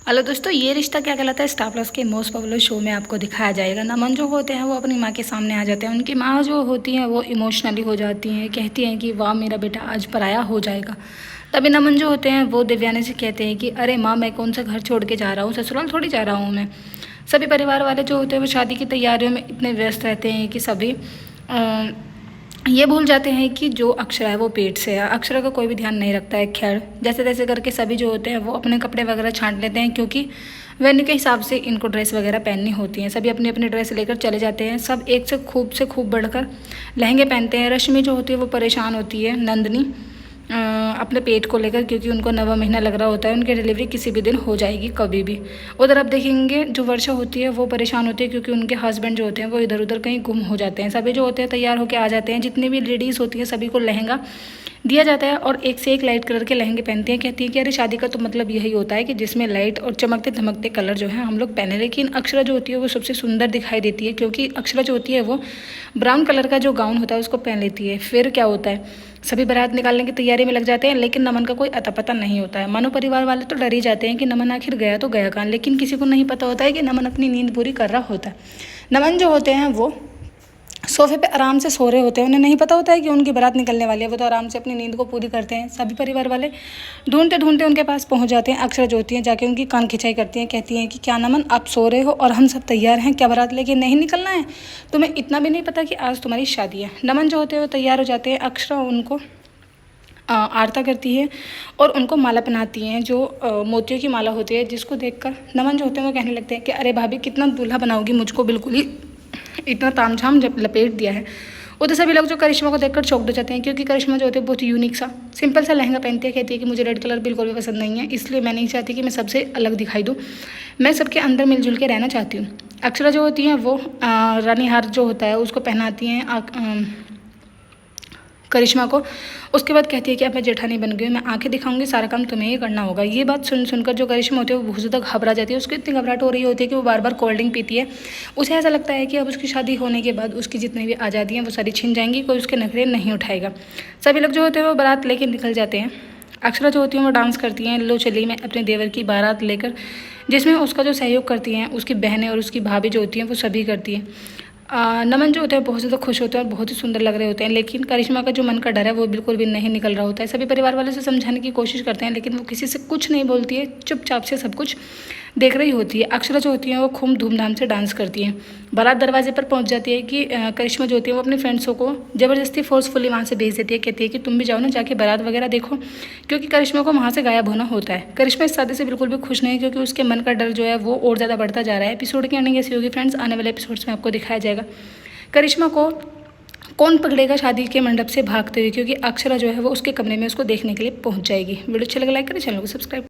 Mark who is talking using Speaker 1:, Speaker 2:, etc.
Speaker 1: Hello दोस्तों, ये रिश्ता क्या कहलाता है स्टार प्लस के मोस्ट पॉपुलर शो में आपको दिखाया जाएगा। नमन जो होते हैं वो अपनी माँ के सामने आ जाते हैं। उनकी माँ जो होती हैं वो इमोशनली हो जाती हैं, कहती हैं कि वाह मेरा बेटा आज पराया हो जाएगा। तभी नमन जो होते हैं वो देवयानी से कहते हैं कि अरे माँ, मैं कौन सा घर छोड़ के जा रहा हूँ, ससुराल थोड़ी जा रहा हूँ मैं। सभी परिवार वाले जो होते हैं वो शादी की तैयारियों में इतने व्यस्त रहते हैं कि सभी ये भूल जाते हैं कि जो अक्षरा है वो पेट से है। अक्षरा का कोई भी ध्यान नहीं रखता है। खैर, जैसे तैसे करके सभी जो होते हैं वो अपने कपड़े वगैरह छांट लेते हैं, क्योंकि वेन्यू के हिसाब से इनको ड्रेस वगैरह पहननी होती हैं। सभी अपनी अपनी ड्रेस लेकर चले जाते हैं। सब एक से खूब बढ़कर लहंगे पहनते हैं। रश्मि जो होती है वो परेशान होती है, नंदनी अपने पेट को लेकर, क्योंकि उनको 9वां महीना लग रहा होता है। उनकी डिलीवरी किसी भी दिन हो जाएगी, कभी भी। उधर आप देखेंगे जो वर्षा होती है वो परेशान होती है, क्योंकि उनके हस्बैंड जो होते हैं वो इधर उधर कहीं गुम हो जाते हैं। सभी जो होते हैं तैयार होकर आ जाते हैं। जितनी भी लेडीज़ होती हैं सभी को लहंगा दिया जाता है और एक से एक लाइट कलर के लहंगे पहनती हैं। कहती हैं कि अरे शादी का तो मतलब यही होता है कि जिसमें लाइट और चमकते धमकते कलर जो है हम लोग पहने। लेकिन अक्षरा जो होती है वो सबसे सुंदर दिखाई देती है, क्योंकि अक्षरा जो होती है वो ब्राउन कलर का जो गाउन होता है उसको पहन लेती है। फिर क्या होता है, सभी बारात निकालने की तैयारी में लग जाते हैं, लेकिन नमन का कोई अता पता नहीं होता है। मानो परिवार वाले तो डर ही जाते हैं कि नमन आखिर गया तो गया कहाँ, लेकिन किसी को नहीं पता होता है कि नमन अपनी नींद पूरी कर रहा होता है। नमन जो होते हैं वो सोफे पे आराम से सो रहे होते हैं। उन्हें नहीं पता होता है कि उनकी बारात निकलने वाली है। वो तो आराम से अपनी नींद को पूरी करते हैं। सभी परिवार वाले ढूंढते ढूंढते उनके पास पहुंच जाते हैं। अक्षरा जो होती हैं जाके उनकी कान खिंचाई करती हैं, कहती हैं कि क्या नमन, आप सो रहे हो और हम सब तैयार हैं, क्या बारात लेके नहीं निकलना है? तुम्हें इतना भी नहीं पता कि आज तुम्हारी शादी है? नमन जो होते हैं वो तैयार हो जाते हैं। अक्षरा उनको आरता करती है और उनको माला पहनाती हैं, जो मोतियों की माला होती है, जिसको देखकर नमन जो होते हैं वो कहने लगते हैं कि अरे भाभी, कितना दूल्हा बनाओगी, मुझको बिल्कुल ही इतना तामझाम जब लपेट दिया है। उधर सभी लोग जो करिश्मा को देखकर चौंक जाते हैं, क्योंकि करिश्मा जो होती है बहुत यूनिक सा सिंपल सा लहंगा पहनती है। कहती है कि मुझे रेड कलर बिल्कुल भी पसंद नहीं है, इसलिए मैं नहीं चाहती कि मैं सबसे अलग दिखाई दूँ, मैं सबके अंदर मिलजुल के रहना चाहती हूँ। अक्षरा जो होती हैं वो रानी हार जो होता है उसको पहनाती हैं करिश्मा को। उसके बाद कहती है कि अब मैं जेठानी बन गई हूँ, मैं आंखें दिखाऊंगी, सारा काम तुम्हें ही करना होगा। ये बात सुनकर जो करिश्मा होती है वो बहुत ज़्यादा घबरा जाती है। उसको इतनी घबराहट हो रही होती है कि वो बार बार कोल्ड ड्रिंक पीती है। उसे ऐसा लगता है कि अब उसकी शादी होने के बाद उसकी जितनी भी आज़ादी हैं वो सारी छिन जाएंगी, कोई उसके नखरे नहीं उठाएगा। सभी लोग जो होते हैं वो बारात लेके निकल जाते हैं। अक्षरा जो होती हैं वो डांस करती हैं लो चली मैं अपने देवर की बारात लेकर, जिसमें उसका जो सहयोग करती हैं उसकी बहनें और उसकी भाभी जो होती हैं वो सभी करती हैं। नमन जो होते हैं बहुत ज़्यादा खुश होते हैं और बहुत ही सुंदर लग रहे होते हैं, लेकिन करिश्मा का जो मन का डर है वो बिल्कुल भी नहीं निकल रहा होता है। सभी परिवार वाले से समझाने की कोशिश करते हैं, लेकिन वो किसी से कुछ नहीं बोलती है, चुपचाप से सब कुछ देख रही होती है। अक्षरा जो होती है वो खूब धूमधाम से डांस करती हैं। बारात दरवाजे पर पहुंच जाती है कि करिश्मा जो होती है वो अपने फ्रेंड्सों को ज़बरदस्ती फोर्सफुली वहाँ से भेज देती है। कहती है कि तुम भी जाओ ना, जाके बारात वगैरह देखो, क्योंकि करिश्मा को वहाँ से गायब होना होता है। करिश्मा इस शादी से बिल्कुल भी खुश नहीं है, क्योंकि उसके मन का डर जो है वो और ज़्यादा बढ़ता जा रहा है। एपिसोड की एंडिंग ऐसी होगी फ्रेंड्स, आने वाले एपिसोड्स में आपको दिखाया जाएगा करिश्मा को कौन पकड़ेगा शादी के मंडप से भागते हुए, क्योंकि अक्षरा जो है वो उसके कमरे में उसको देखने के लिए पहुंच जाएगी। वीडियो अच्छा लगा लाइक करें, चैनल को सब्सक्राइब